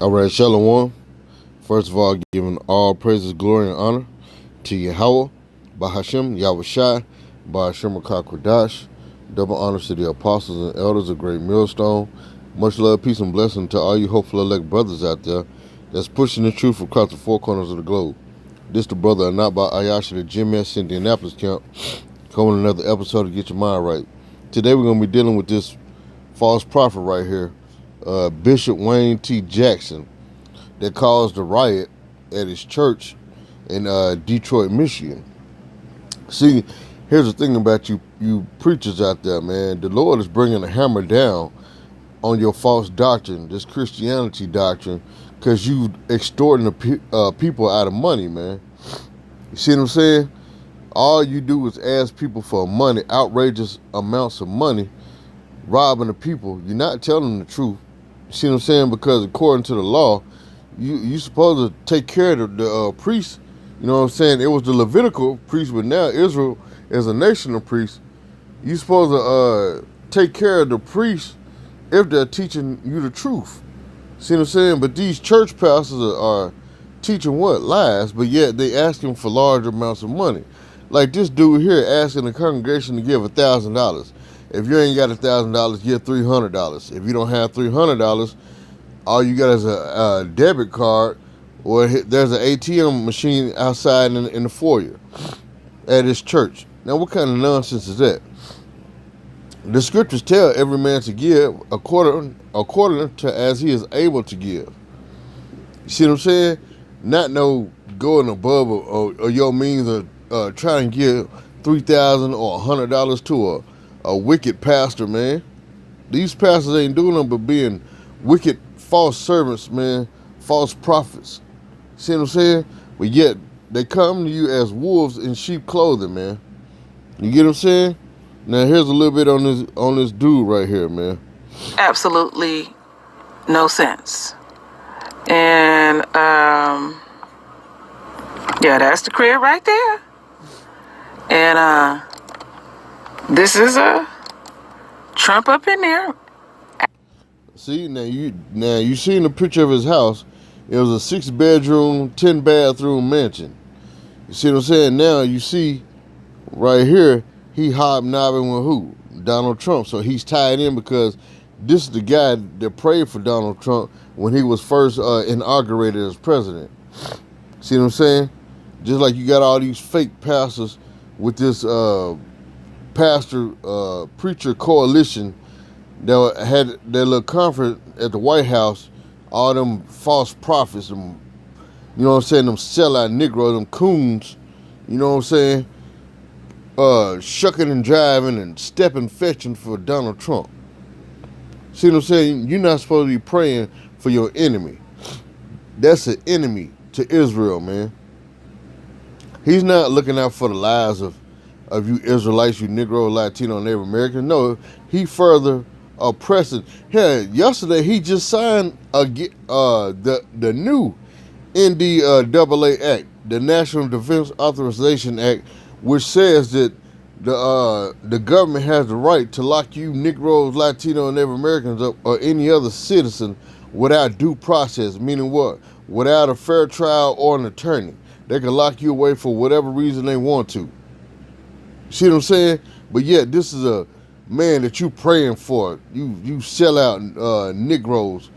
All right, Shalom. First of all, giving all praises, glory, and honor to YAHAWAH, Bahashem, YAHAWASHI, Bahashem Rakakwadash. Double honors to the apostles and elders of Great Millstone. Much love, peace, and blessing to all you hopeful elect brothers out there that's pushing the truth across the four corners of the globe. This the brother Anaba Ayashi, the Jim S. Indianapolis camp, coming another episode to get your mind right. Today we're going to be dealing with this false prophet right here, Bishop Wayne T. Jackson, that caused a riot at his church in Detroit, Michigan. See, here's the thing about you preachers out there, man. The Lord is bringing a hammer down on your false doctrine, this Christianity doctrine, because you extorting the people out of money, man. You see what I'm saying? All you do is ask people for money, outrageous amounts of money, robbing the people. You're not telling them the truth. You see what I'm saying? Because according to the law, you supposed to take care of the priests. You know what I'm saying? It was the Levitical priests, but now Israel is a nation of priests. You supposed to take care of the priests if they're teaching you the truth. See what I'm saying? But these church pastors are teaching what? Lies, but yet they asking for large amounts of money. Like this dude here asking the congregation to give $1,000. If you ain't got $1,000, give $300. If you don't have $300, all you got is a debit card, or there's an ATM machine outside in the foyer at his church. Now, what kind of nonsense is that? The scriptures tell every man to give according to as he is able to give. You see what I'm saying? Not no going above or your means of trying to give $3,000 or $100 to a wicked pastor, man. These pastors ain't doing them but being wicked false servants, man, false prophets. See what I'm saying? But yet they come to you as wolves in sheep clothing, man. You get what I'm saying? Now here's a little bit on this dude right here, man. Absolutely no sense. And yeah, that's the crib right there. And this is a Trump up in there. See, now you seen the picture of his house. It was a 6-bedroom, 10-bathroom mansion. You see what I'm saying? Now you see right here, he hobnobbing with who? Donald Trump. So he's tied in because this is the guy that prayed for Donald Trump when he was first inaugurated as president. See what I'm saying? Just like you got all these fake pastors with this preacher coalition that had their little conference at the White House, all them false prophets, them, you know what I'm saying, them sellout Negroes, them coons, you know what I'm saying, shucking and driving and stepping fetching for Donald Trump. See what I'm saying? You're not supposed to be praying for your enemy. That's an enemy to Israel, man. He's not looking out for the lives of you Israelites, you Negro, Latino, Native Americans. No, he further oppressing. Hell, yesterday he just signed the new NDAA Act, the National Defense Authorization Act, which says that the government has the right to lock you Negroes, Latino, and Native Americans up, or any other citizen, without due process. Meaning what? Without a fair trial or an attorney. They can lock you away for whatever reason they want to. See what I'm saying? But yet, this is a man that you praying for. You sell out Negroes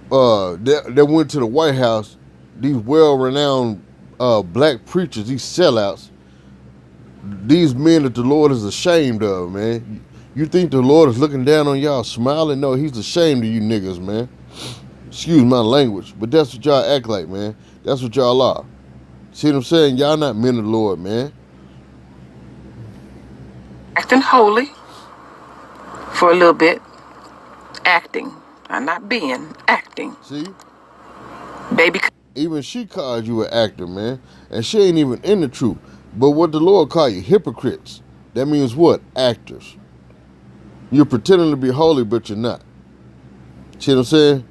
that went to the White House. These well-renowned black preachers, these sellouts, these men that the Lord is ashamed of, man. You think the Lord is looking down on y'all smiling? No, he's ashamed of you niggas, man. Excuse my language, but that's what y'all act like, man. That's what y'all are. See what I'm saying? Y'all not men of the Lord, man. Acting holy for a little bit. Acting. I'm not being. Acting. See? Baby. Even she called you an actor, man. And she ain't even in the truth. But what the Lord call you? Hypocrites. That means what? Actors. You're pretending to be holy, but you're not. See what I'm saying?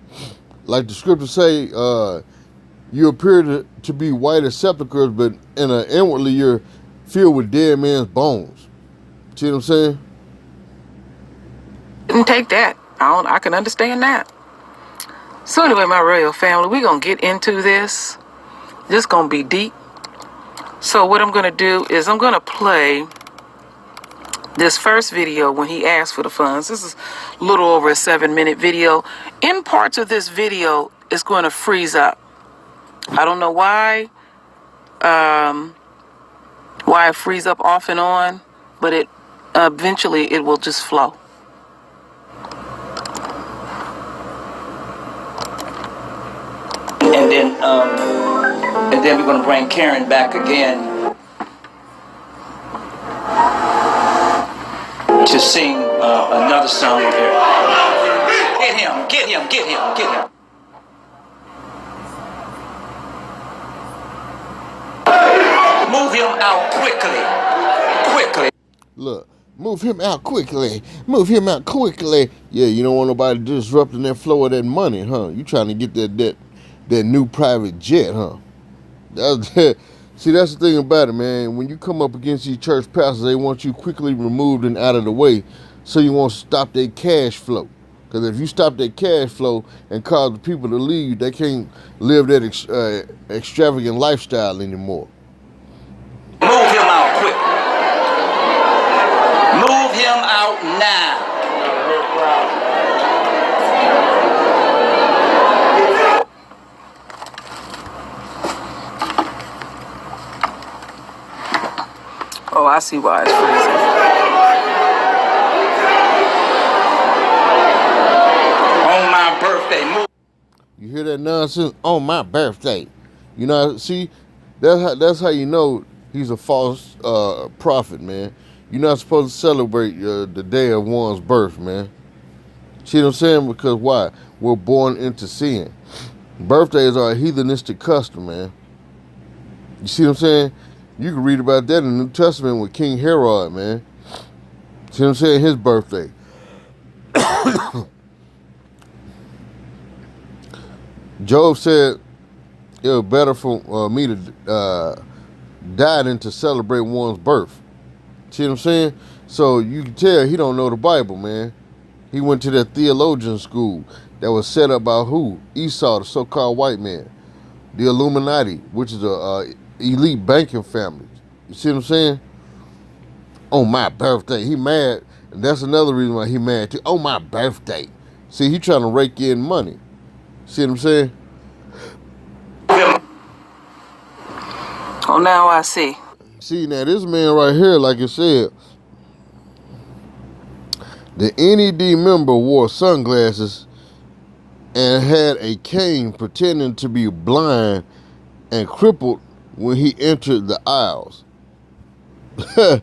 Like the scriptures say, you appear to be white as sepulchres, but inwardly you're filled with dead man's bones. See what I'm saying? Didn't take that. I can understand that. So anyway, my royal family, we're going to get into this. This going to be deep. So what I'm going to do is I'm going to play this first video when he asked for the funds. This is a little over a 7-minute video. In parts of this video, it's going to freeze up. I don't know why it freeze up off and on, but it eventually it will just flow. And then we're going to bring Karen back again to sing another song here. Get him, get him, get him, get him. Move him out quickly. Look, move him out quickly. Move him out quickly. Yeah, you don't want nobody disrupting that flow of that money, huh? You trying to get that new private jet, huh? See, that's the thing about it, man. When you come up against these church pastors, they want you quickly removed and out of the way so you won't stop their cash flow. Because if you stop their cash flow and cause the people to leave, they can't live that extravagant lifestyle anymore. Move him out quick. Move him out now. Oh, I see why it's freezing. On my birthday, move. You hear that nonsense? On my birthday. You know, see, that's how you know he's a false prophet, man. You're not supposed to celebrate the day of one's birth, man. See what I'm saying? Because why? We're born into sin. Birthdays are a heathenistic custom, man. You see what I'm saying? You can read about that in the New Testament with King Herod, man. See what I'm saying? His birthday. Job said, it was better for me to die than to celebrate one's birth. See what I'm saying? So you can tell he don't know the Bible, man. He went to that theologian school that was set up by who? Esau, the so-called white man. The Illuminati, which is a elite banking family. You see what I'm saying? On my birthday, he mad. And that's another reason why he mad too. On my birthday. See, he trying to rake in money. See what I'm saying? Oh, now I see. See, now this man right here, like I said, the NED member wore sunglasses and had a cane pretending to be blind and crippled when he entered the aisles. But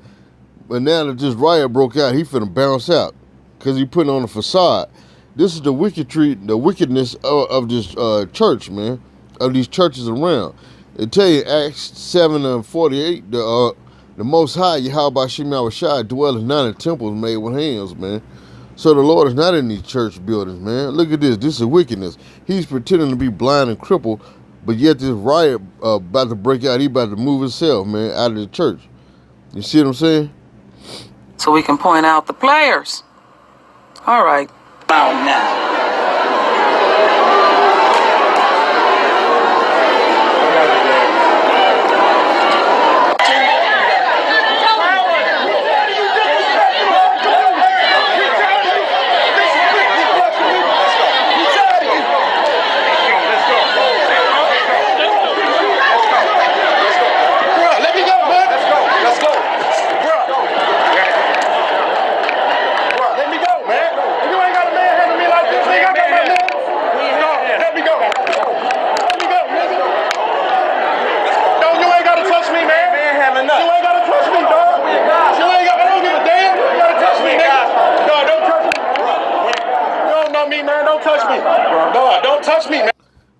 now that this riot broke out, he finna bounce out because he putting on a facade. This is the wickedness of this church, man, of these churches around. They tell you Acts 7:48, the Most High, YAHAWASHI, dwelleth not in temples made with hands, man. So the Lord is not in these church buildings, man. Look at this. This is wickedness. He's pretending to be blind and crippled, but yet this riot about to break out. He about to move himself, man, out of the church. You see what I'm saying? So we can point out the players. All right. Out now.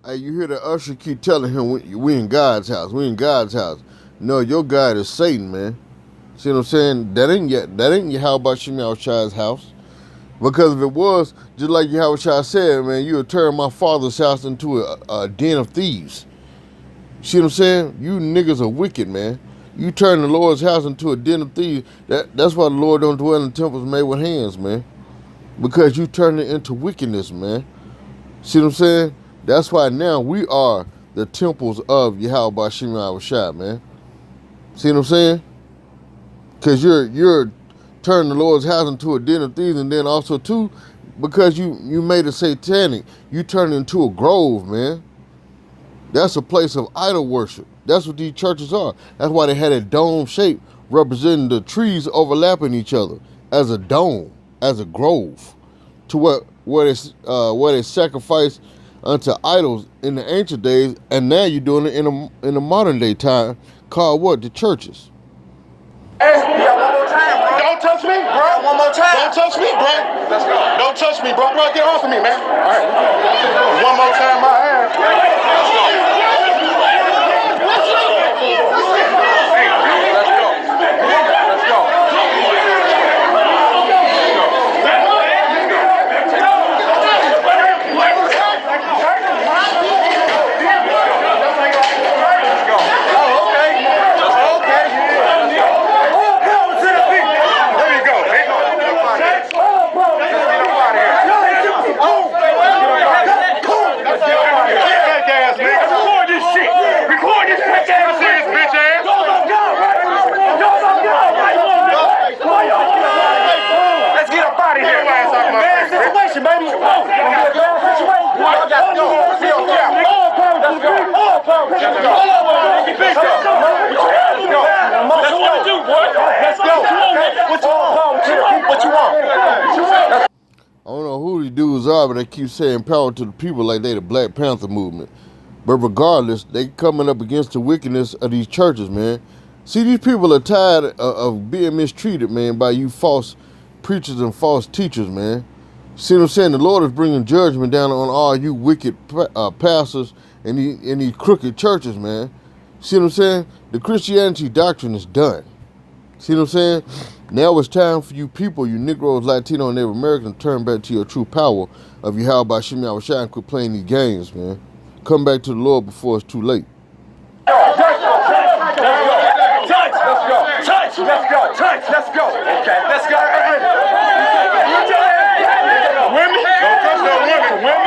Hey, you hear the usher keep telling him, we in God's house, we in God's house. No, your God is Satan, man. See what I'm saying? That ain't YAHAWASHI's house. Because if it was, just like Yahawashi said, man, you would turn my father's house into a den of thieves. See what I'm saying? You niggas are wicked, man. You turn the Lord's house into a den of thieves. That's why the Lord don't dwell in temples made with hands, man. Because you turn it into wickedness, man. See what I'm saying? That's why now we are the temples of YAHAWASHI, man. See what I'm saying? Because you're turning the Lord's house into a den of thieves, and then also too, because you made it satanic, you turned it into a grove, man. That's a place of idol worship. That's what these churches are. That's why they had a dome shape representing the trees overlapping each other as a dome, as a grove, to where they sacrifice unto idols in the ancient days, and now you're doing it in a modern day time called what? The churches. Hey, yeah, one more time, bro. Don't touch me, bro. One more time. Don't touch me, bro. Let's go. Don't touch me, bro. Bro, get off of me, man. All right. One more time, my ass. Let's go. I don't know who these dudes are, but they keep saying power to the people like they the Black Panther movement. But regardless, they coming up against the wickedness of these churches, man. See, these people are tired of being mistreated, man, by you false preachers and false teachers, man. See what I'm saying? The Lord is bringing judgment down on all you wicked pastors and these crooked churches, man. See what I'm saying? The Christianity doctrine is done. See what I'm saying? Now it's time for you people, you Negroes, Latino, and Native Americans, to turn back to your true power of YAHAWASHI and quit playing these games, man. Come back to the Lord before it's too late. Let's go. Okay, let's go. Women? Don't touch no women. Women?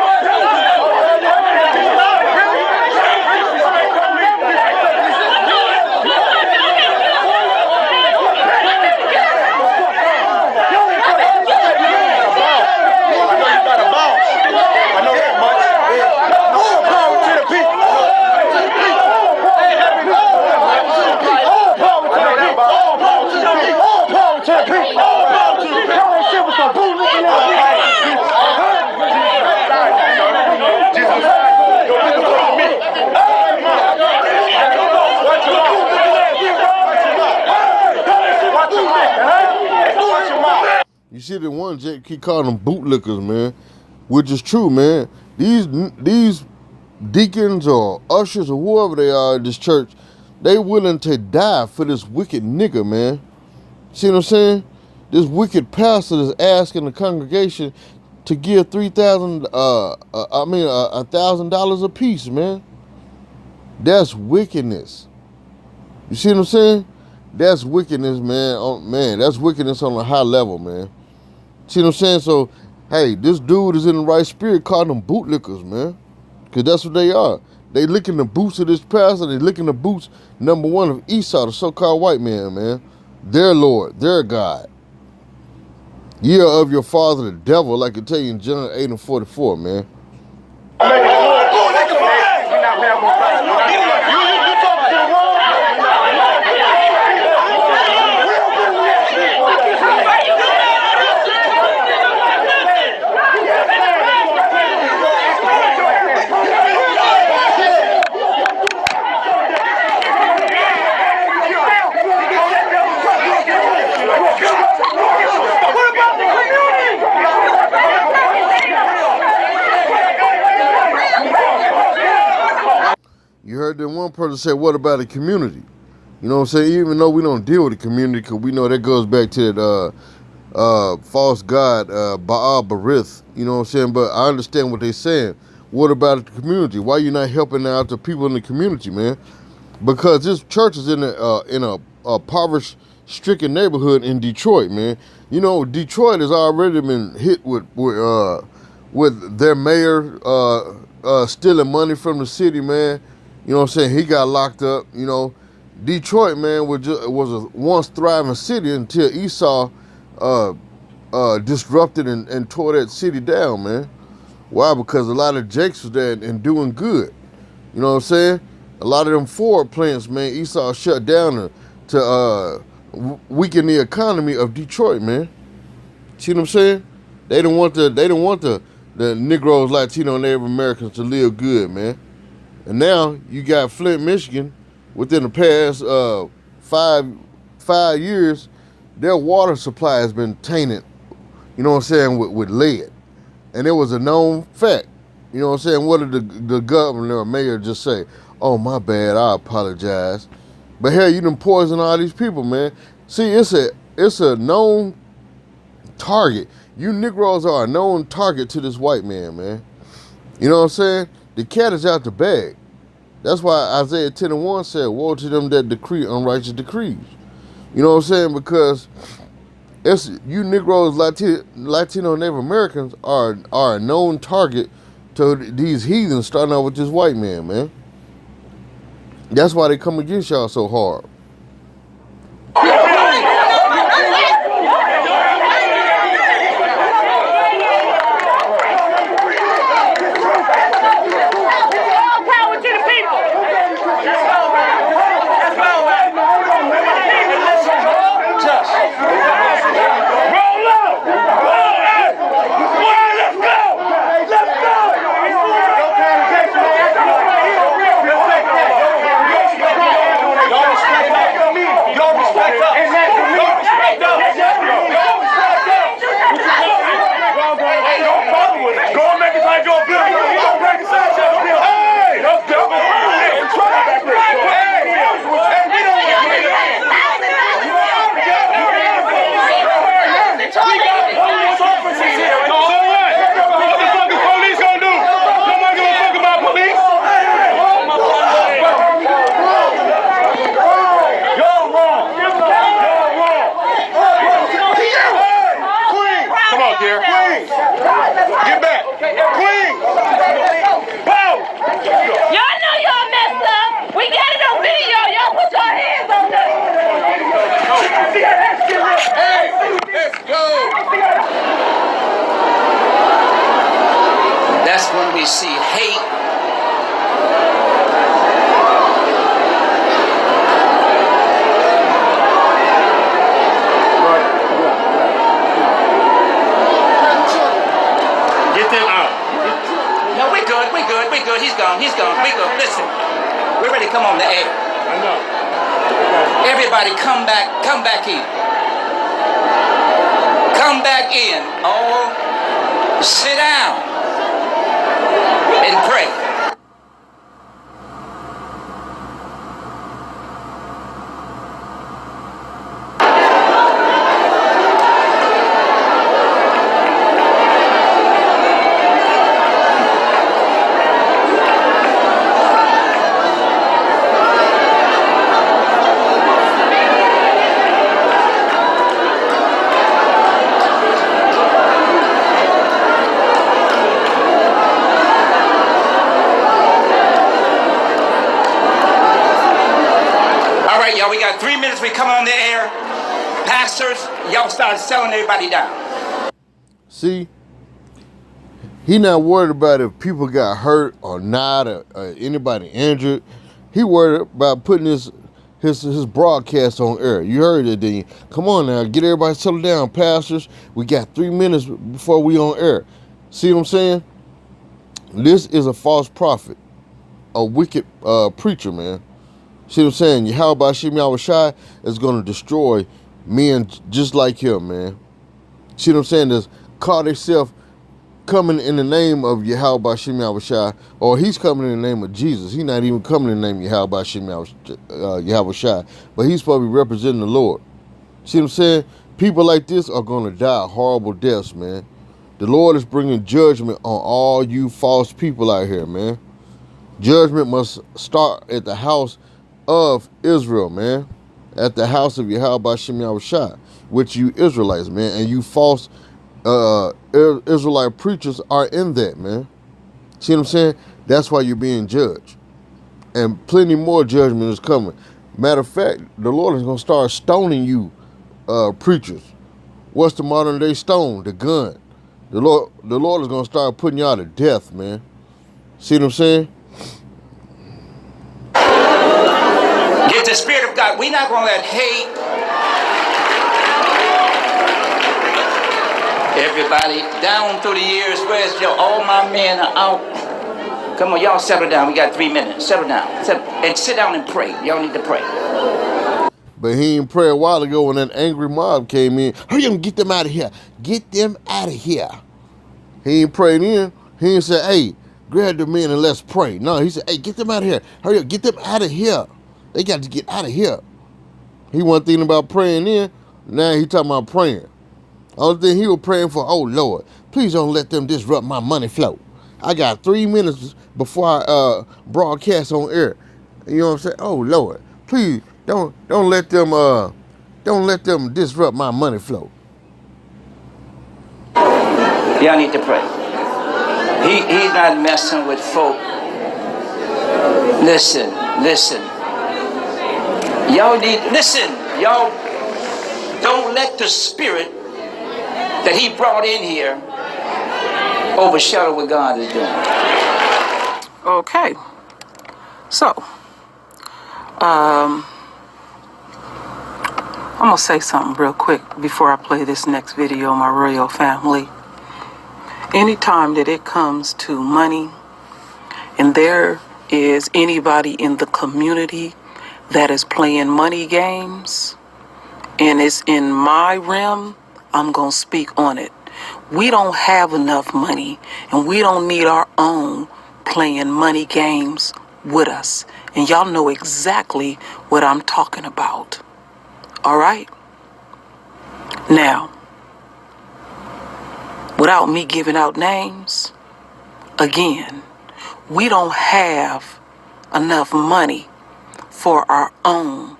You see the one Jake keep calling them bootlickers, man, which is true, man. These deacons or ushers or whoever they are in this church, they willing to die for this wicked nigga, man. See what I'm saying? This wicked pastor is asking the congregation to give $1,000 a piece, man. That's wickedness. You see what I'm saying? That's wickedness, man. Oh, man, that's wickedness on a high level, man. See what I'm saying? So, hey, this dude is in the right spirit calling them bootlickers, man. Because that's what they are. They licking the boots of this pastor. They licking the boots, number one, of Esau, the so-called white man, man. Their Lord, their God. Ye are of your father, the devil, like it tell you in John 8:44, man. You heard that one person say, what about the community? You know what I'm saying? Even though we don't deal with the community, because we know that goes back to that false god, Baal Barith. You know what I'm saying? But I understand what they're saying. What about the community? Why you not helping out the people in the community, man? Because this church is in a impoverished, stricken neighborhood in Detroit, man. You know, Detroit has already been hit with with their mayor stealing money from the city, man. You know what I'm saying? He got locked up. You know, Detroit, man, was a once thriving city until Esau disrupted and tore that city down, man. Why? Because a lot of Jakes was there and doing good. You know what I'm saying? A lot of them Ford plants, man, Esau shut down to weaken the economy of Detroit, man. See what I'm saying? They don't want the Negroes, Latino, Native Americans to live good, man. And now you got Flint, Michigan, within the past 5 years, their water supply has been tainted, you know what I'm saying, with lead. And it was a known fact. You know what I'm saying? What did the governor or mayor just say? Oh, my bad, I apologize. But hell, you done poison all these people, man. See, it's a known target. You Negroes are a known target to this white man, man. You know what I'm saying? The cat is out the bag. That's why Isaiah 10:1 said, woe to them that decree unrighteous decrees. You know what I'm saying? Because it's you Negroes, Latino, Native Americans are a known target to these heathens, starting out with this white man, man. That's why they come against y'all so hard. That's when we see hate. Get them out. No, we're good. He's gone. We good. Listen, we're ready to come on the air. I know. Everybody come back in. Come back in. Oh, sit down and pray. Y'all, we got 3 minutes. We come on the air. Pastors, y'all start selling everybody down. See, he not worried about if people got hurt or not, or anybody injured. He worried about putting his broadcast on air. You heard it, didn't you? Come on now, get everybody settled down, pastors. We got 3 minutes before we on air. See what I'm saying? This is a false prophet, a wicked preacher, man. See what I'm saying? YAHAWASHI is going to destroy men just like him, man. See what I'm saying? There's call themselves coming in the name of YAHAWASHI, or he's coming in the name of Jesus. He's not even coming in the name of YAHAWASHI, but he's supposed to be representing the Lord. See what I'm saying? People like this are going to die horrible deaths, man. The Lord is bringing judgment on all you false people out here, man. Judgment must start at the house of Israel, man. At the house of YAHAWASHI, which you Israelites, man, and you false Israelite preachers are in that, man. See what I'm saying? That's why you're being judged. And plenty more judgment is coming. Matter of fact, the Lord is going to start stoning you, preachers. What's the modern day stone? The gun. The Lord is going to start putting you out of death, man. See what I'm saying? Get the Spirit of God. We're not going to let hate. Everybody down through the years, where's your, all my men are out. Come on, y'all settle down. We got 3 minutes. Settle down. And sit down and pray. Y'all need to pray. But he didn't pray a while ago when that angry mob came in. Hurry up and get them out of here. Get them out of here. He ain't prayed in. He didn't say, hey, grab the men and let's pray. No, he said, hey, get them out of here. Hurry up, get them out of here. They got to get out of here. He wasn't thinking about praying in. Now he talking about praying. Only thing he was praying for, oh, Lord, please don't let them disrupt my money flow. I got 3 minutes before I broadcast on air. You know what I'm saying? Oh, Lord, please don't let them disrupt my money flow. Y'all need to pray. He's not messing with folk. Listen. Y'all don't let the spirit that he brought in here overshadow what God is doing. Okay. So, I'm going to say something real quick before I play this next video, my royal family. Anytime that it comes to money, and there is anybody in the community that is playing money games, and it's in my realm, I'm going to speak on it. We don't have enough money, and we don't need our own playing money games with us. And y'all know exactly what I'm talking about. All right? Now, without me giving out names, again, we don't have enough money for our own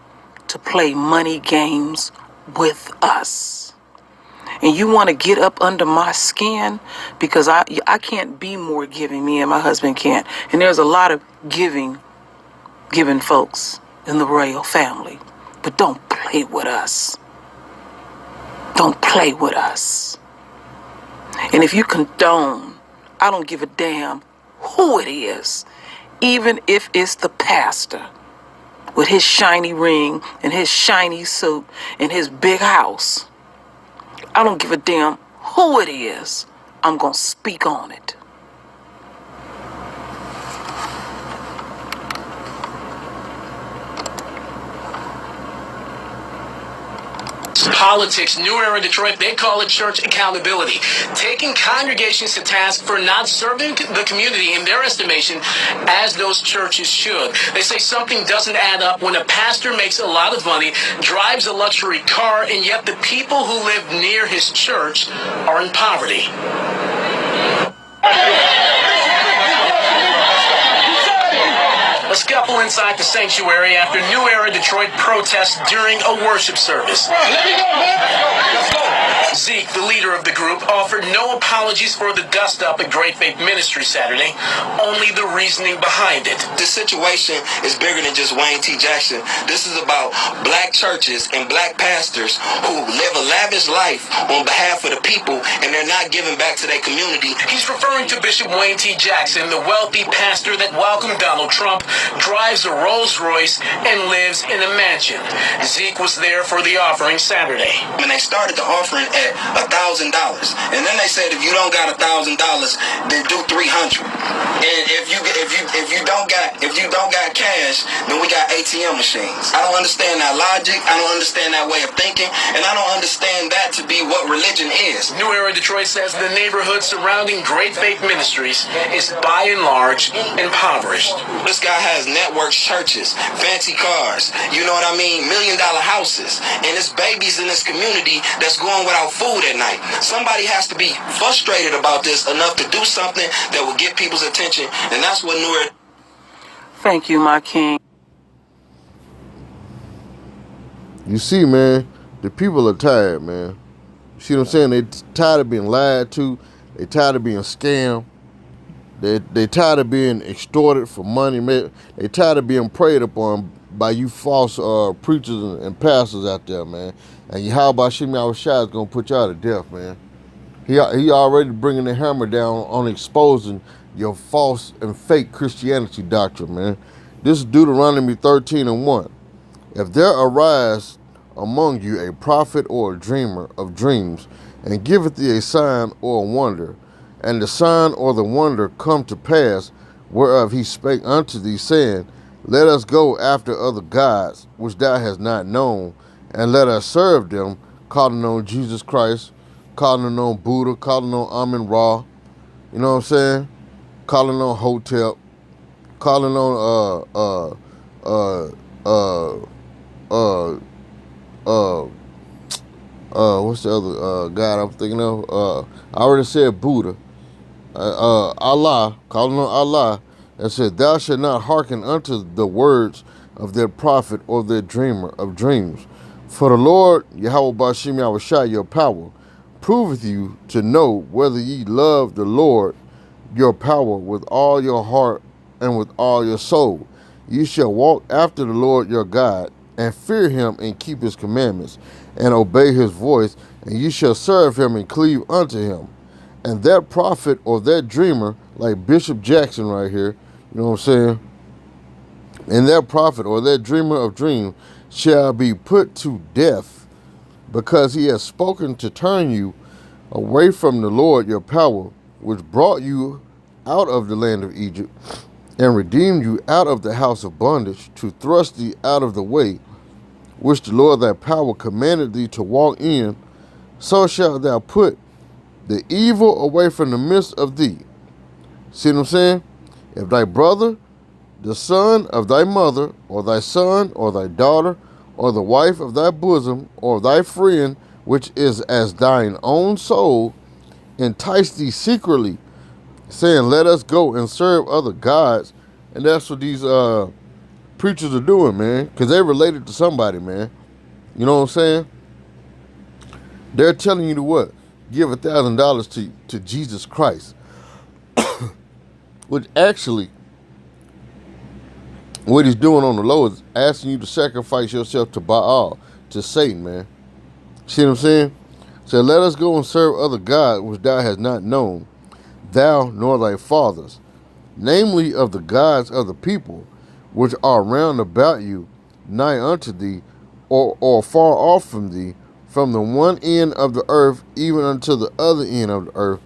to play money games with us. And you want to get up under my skin because I can't be more giving, me and my husband can't. And there's a lot of giving folks in the royal family. But don't play with us. Don't play with us. And if you condone, I don't give a damn who it is, even if it's the pastor with his shiny ring and his shiny suit and his big house. I don't give a damn who it is. I'm going to speak on it. Politics, New Era Detroit, they call it church accountability. Taking congregations to task for not serving the community in their estimation as those churches should. They say something doesn't add up when a pastor makes a lot of money, drives a luxury car, and yet the people who live near his church are in poverty. A scuffle inside the sanctuary after New Era Detroit protests during a worship service. Zeke, the leader of the group, offered no apologies for the dust-up at Great Faith Ministry Saturday, only the reasoning behind it. This situation is bigger than just Wayne T. Jackson. This is about black churches and black pastors who live a lavish life on behalf of the people, and they're not giving back to their community. He's referring to Bishop Wayne T. Jackson, the wealthy pastor that welcomed Donald Trump, drives a Rolls Royce, and lives in a mansion. Zeke was there for the offering Saturday. When they started the offering at $1,000, and then they said if you don't got $1,000, then do $300. And if you don't got cash, then we got ATM machines. I don't understand that logic. I don't understand that way of thinking, and I don't understand that to be what religion is. New Era Detroit says the neighborhood surrounding Great Faith Ministries is by and large impoverished. This guy has networks, churches, fancy cars, you know what I mean, $1 million houses, and it's babies in this community that's going without food at night. Somebody has to be frustrated about this enough to do something that will get people's attention, and that's what New Era. Thank you, my king. You see, man, the people are tired, man. See what I'm saying? They tired of being lied to. They tired of being scammed. They tired of being extorted for money. They tired of being preyed upon by you false preachers and pastors out there, man. And YAHAWASHI is gonna put y'all to death, man. He already bringing the hammer down on exposing your false and fake Christianity doctrine, man. This is Deuteronomy 13:1. If there arise among you a prophet or a dreamer of dreams, and giveth thee a sign or a wonder, and the sign or the wonder come to pass, whereof he spake unto thee, saying, let us go after other gods, which thou hast not known, and let us serve them, calling on Jesus Christ, calling on Buddha, calling on Amun Ra, you know what I'm saying? Calling on Hotep, calling on what's the other god I'm thinking of? I already said Buddha. Allah, calling on Allah, and said, thou shalt not hearken unto the words of their prophet or their dreamer of dreams. For the Lord, YAHAWASHI, your power, proveth you to know whether ye love the Lord your power with all your heart and with all your soul. Ye shall walk after the Lord your God, and fear him and keep his commandments, and obey his voice, and ye shall serve him and cleave unto him. And that prophet or that dreamer, like Bishop Jackson right here, you know what I'm saying? And that prophet or that dreamer of dreams shall be put to death, because he has spoken to turn you away from the Lord your power, which brought you out of the land of Egypt, and redeemed you out of the house of bondage, to thrust thee out of the way, which the Lord thy power commanded thee to walk in. So shalt thou put the evil away from the midst of thee. See what I'm saying? If thy brother, the son of thy mother, or thy son, or thy daughter, or the wife of thy bosom, or thy friend, which is as thine own soul, entice thee secretly, saying, let us go and serve other gods. And that's what these preachers are doing, man, because they related to somebody, man. You know what I'm saying? They're telling you to what? Give $1,000 to Jesus Christ. Which actually, what he's doing on the low is asking you to sacrifice yourself to Baal, to Satan, man. See what I'm saying? So let us go and serve other gods which thou hast not known, thou nor thy fathers, namely of the gods of the people, which are round about you, nigh unto thee, or far off from thee, from the one end of the earth even unto the other end of the earth.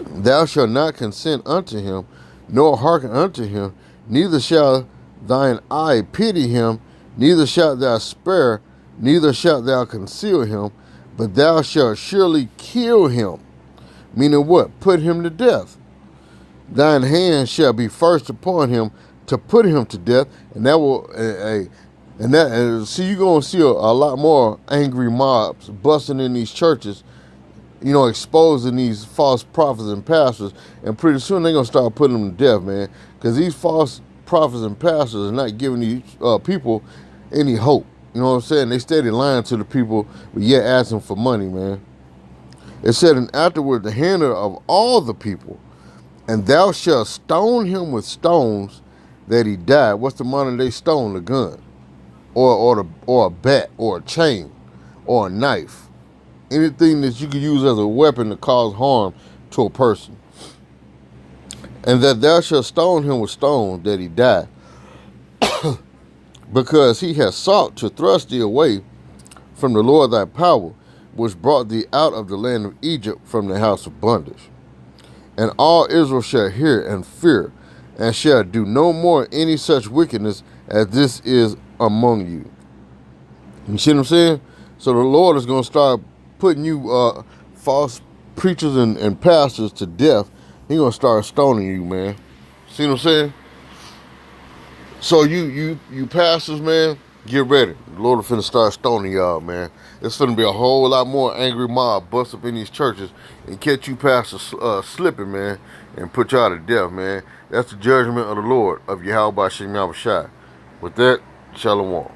Thou shalt not consent unto him, nor hearken unto him, neither shall thine eye pity him, neither shalt thou spare, neither shalt thou conceal him, but thou shalt surely kill him. Meaning what? Put him to death. Thine hand shall be first upon him to put him to death, and that will, see, you're going to see a lot more angry mobs busting in these churches, you know, exposing these false prophets and pastors, and pretty soon they're going to start putting them to death, man, because these false prophets and pastors are not giving these people any hope. You know what I'm saying? They steady lying to the people, but yet asking for money, man. It said, and afterward the handler of all the people, and thou shalt stone him with stones that he die. What's the modern day stone? A gun, or a bat, or a chain, or a knife. Anything that you can use as a weapon to cause harm to a person. And that thou shalt stone him with stones that he die, because he has sought to thrust thee away from the Lord thy power, which brought thee out of the land of Egypt from the house of bondage. And all Israel shall hear and fear, and shall do no more any such wickedness as this is among you. You see what I'm saying? So the Lord is going to start putting you false preachers and pastors to death. He's going to start stoning you, man. See what I'm saying? So you pastors, man, get ready. The Lord is finna start stoning y'all, man. It's finna be a whole lot more angry mob bust up in these churches and catch you pastors slipping, man, and put y'all to death, man. That's the judgment of the Lord of YAHAWASHI. With that, Shalom.